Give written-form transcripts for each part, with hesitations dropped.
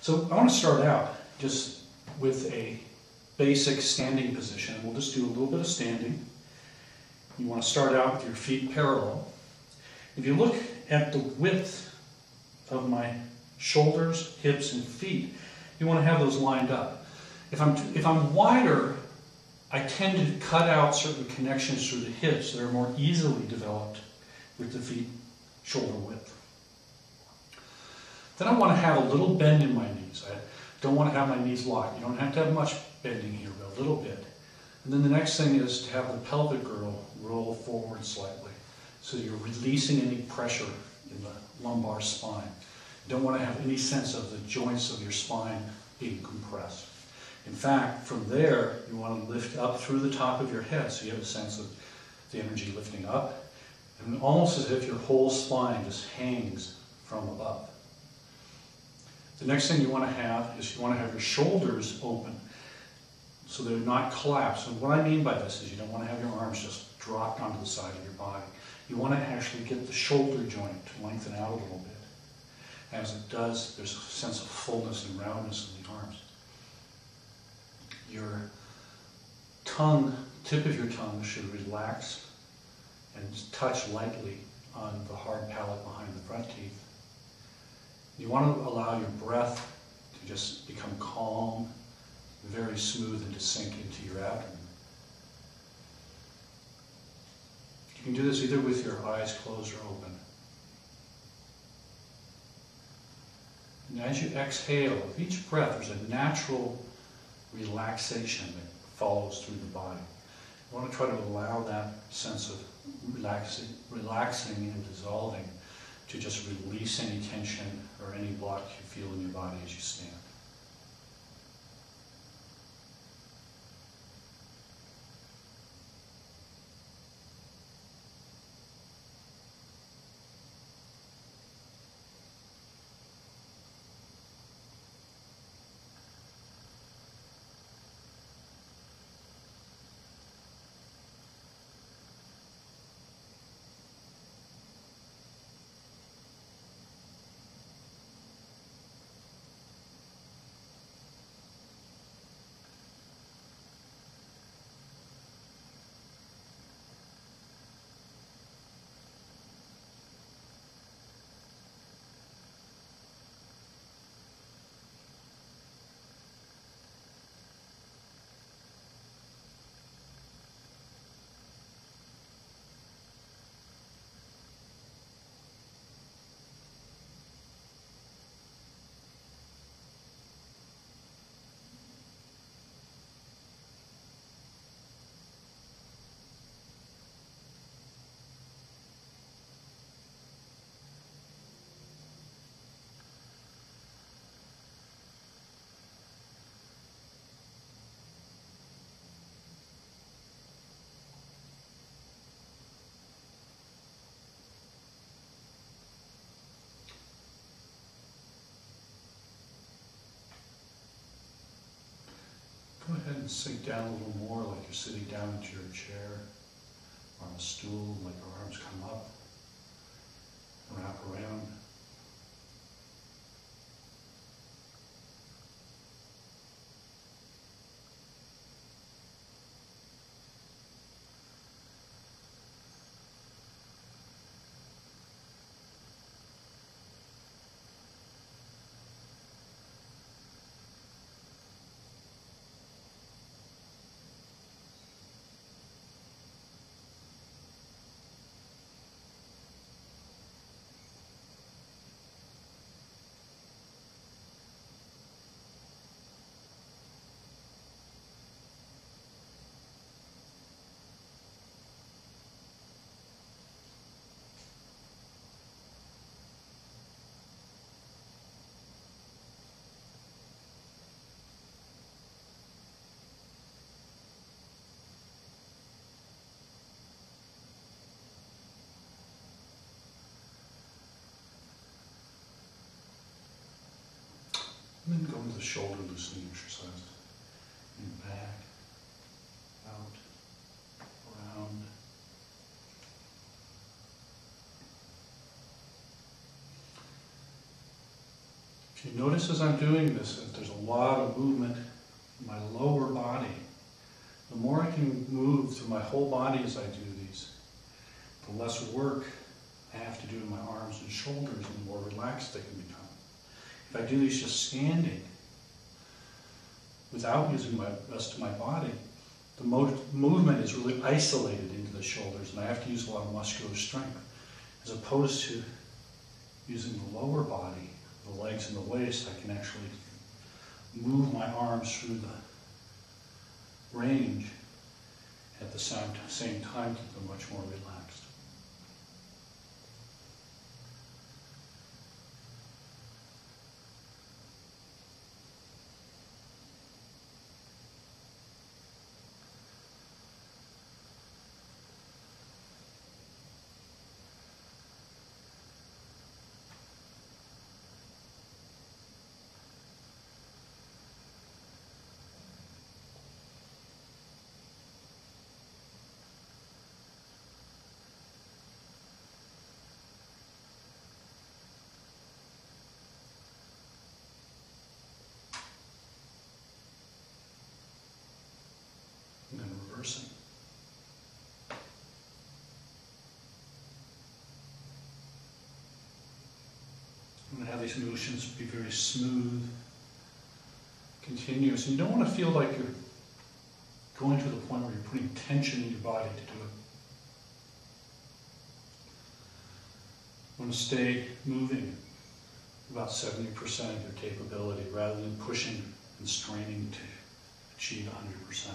So I want to start out just with a basic standing position. We'll just do a little bit of standing. You want to start out with your feet parallel. If you look at the width of my shoulders, hips, and feet, you want to have those lined up. If I'm wider, I tend to cut out certain connections through the hips that are more easily developed with the feet shoulder width. Then I want to have a little bend in my knees. I don't want to have my knees locked. You don't have to have much bending here, but a little bit. And then the next thing is to have the pelvic girdle roll forward slightly, so you're releasing any pressure in the lumbar spine. You don't want to have any sense of the joints of your spine being compressed. In fact, from there, you want to lift up through the top of your head, so you have a sense of the energy lifting up, and almost as if your whole spine just hangs from above. The next thing you want to have is you want to have your shoulders open, so they're not collapsed. And what I mean by this is you don't want to have your arms just dropped onto the side of your body. You want to actually get the shoulder joint to lengthen out a little bit. As it does, there's a sense of fullness and roundness in the arms. Your tongue, tip of your tongue should relax and touch lightly on the hard palate behind the front teeth. You want to allow your breath to just become calm, very smooth, and to sink into your abdomen. You can do this either with your eyes closed or open. And as you exhale, with each breath, there's a natural relaxation that follows through the body. You want to try to allow that sense of relaxing and dissolving to just release any tension or any block you feel in your body as you stand. Go ahead and sink down a little more, like you're sitting down into your chair or on a stool, like your arms come up, wrap around. And then go into the shoulder loosening exercise. And back, out, around. If you notice as I'm doing this, that there's a lot of movement in my lower body. The more I can move through my whole body as I do these, the less work I have to do in my arms and shoulders and the more relaxed they can become. If I do these just standing, without using the rest of my body, the movement is really isolated into the shoulders and I have to use a lot of muscular strength. As opposed to using the lower body, the legs and the waist, I can actually move my arms through the range at the same time, keep them much more relaxed. And then reversing. I'm going to have these motions be very smooth, continuous. And you don't want to feel like you're going to the point where you're putting tension in your body to do it. You want to stay moving about 70% of your capability rather than pushing and straining to achieve 100%.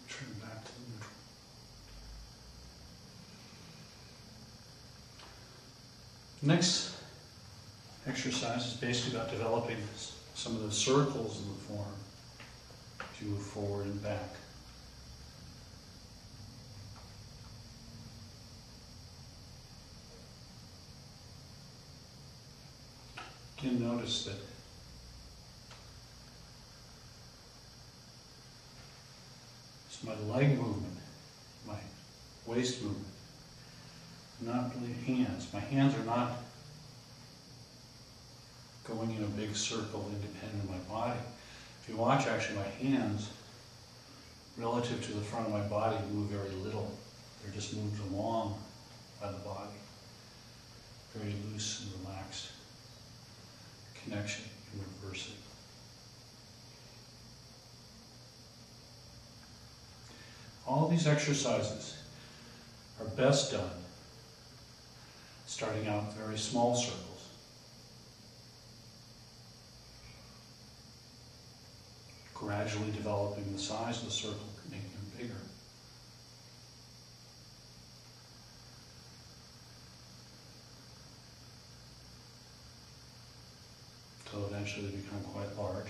Turn back to neutral. Next exercise is basically about developing some of the circles in the form as you move forward and back. Again, notice that it's my leg movement, my waist movement, not really hands. My hands are not going in a big circle independent of my body. If you watch, actually, my hands, relative to the front of my body, move very little. They're just moved along by the body. Very loose and relaxed. Connection and reversing. All these exercises are best done starting out with very small circles. Gradually developing the size of the circle, making them bigger. Until eventually they become quite large.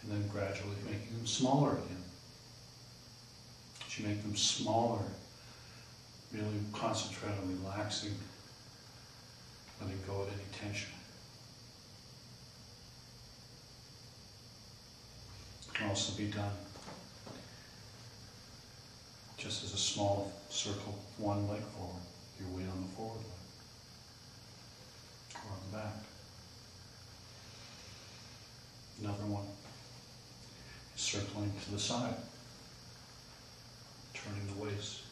And then gradually making them smaller again. As you make them smaller, really concentrate on relaxing, letting go of any tension. It can also be done just as a small circle, one leg forward, your weight on the forward leg. Another one. Circling to the side. Turning the waist.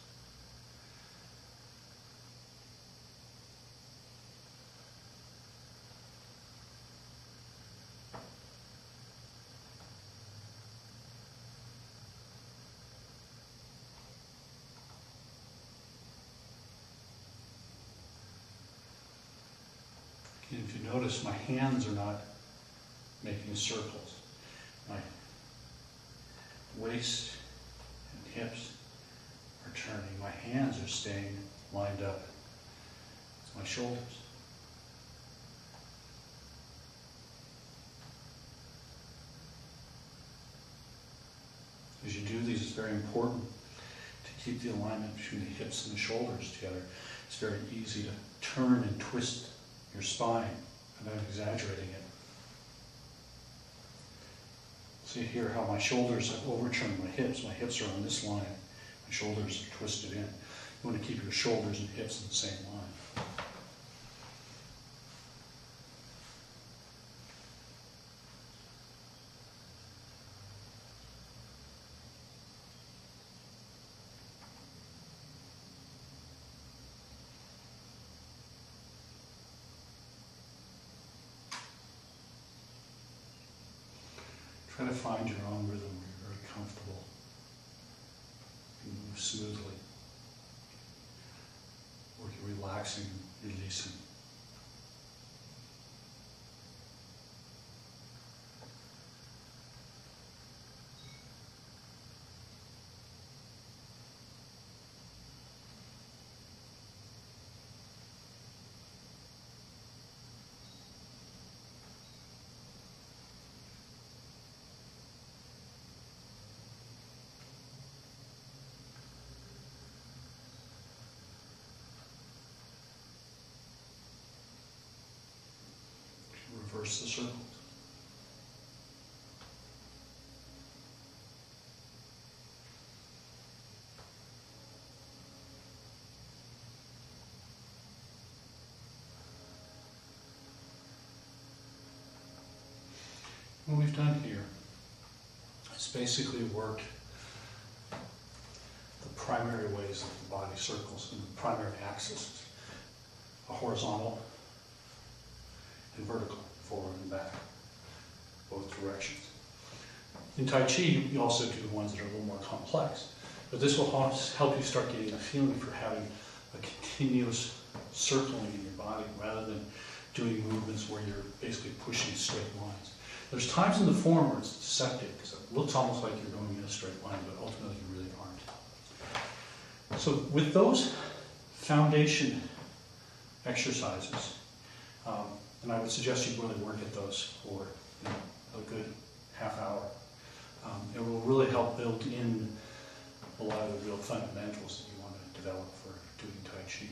And if you notice, my hands are not making circles. My waist and hips are turning. My hands are staying lined up with my shoulders. As you do these, it's very important to keep the alignment between the hips and the shoulders together. It's very easy to turn and twist your spine without exaggerating it. See here how my shoulders have overturned my hips. My hips are on this line. My shoulders are twisted in. You want to keep your shoulders and hips in the same line. Try to find your own rhythm where you're very comfortable. You can move smoothly. Or you're relaxing, releasing. Reverse the circles. What we've done here is basically worked the primary ways that the body circles and the primary axis, a horizontal and vertical, forward and back, both directions. In Tai Chi, you also do the ones that are a little more complex, but this will help you start getting a feeling for having a continuous circling in your body rather than doing movements where you're basically pushing straight lines. There's times in the form where it's deceptive because it looks almost like you're going in a straight line, but ultimately you really aren't. So with those foundation exercises, and I would suggest you really work at those for a good half hour. It will really help build in a lot of the real fundamentals that you want to develop for doing Tai Chi.